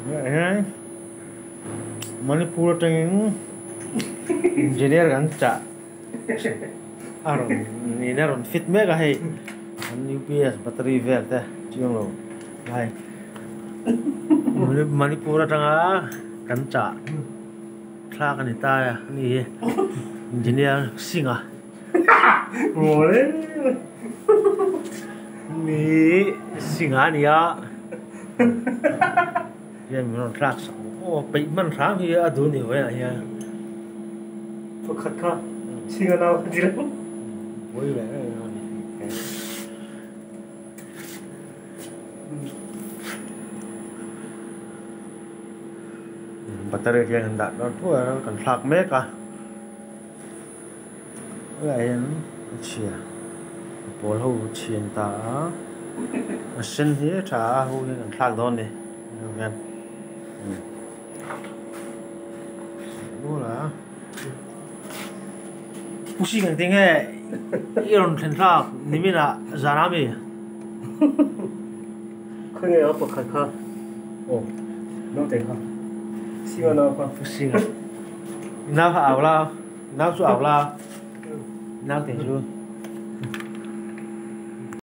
Này Manipur training engineer kan cha aron ni naron fit mega hey UPS battery vel te chiong lo hai Manipur tanga kan cha thla kan ta ya ni engineer singa Boleh. ni singa ni ya ya mình thla sa o pe man thang hi adu ni wa ya Pekat kah? Singa nào tidak? Ôi vậy battery kia hendak nó thua cần phạc mét à vậy chia bố hậu chiến ta sinh thế trả hậu cần phạc đó này nghe đúng là Pusi kan tinggal iron tentang ni mina zanami. Kau ni apa pekat kah? Oh, nak tengok. Singa nào kah? Pusi kan. Nào ảo lao, nào su ảo lao, nào tiền chưa?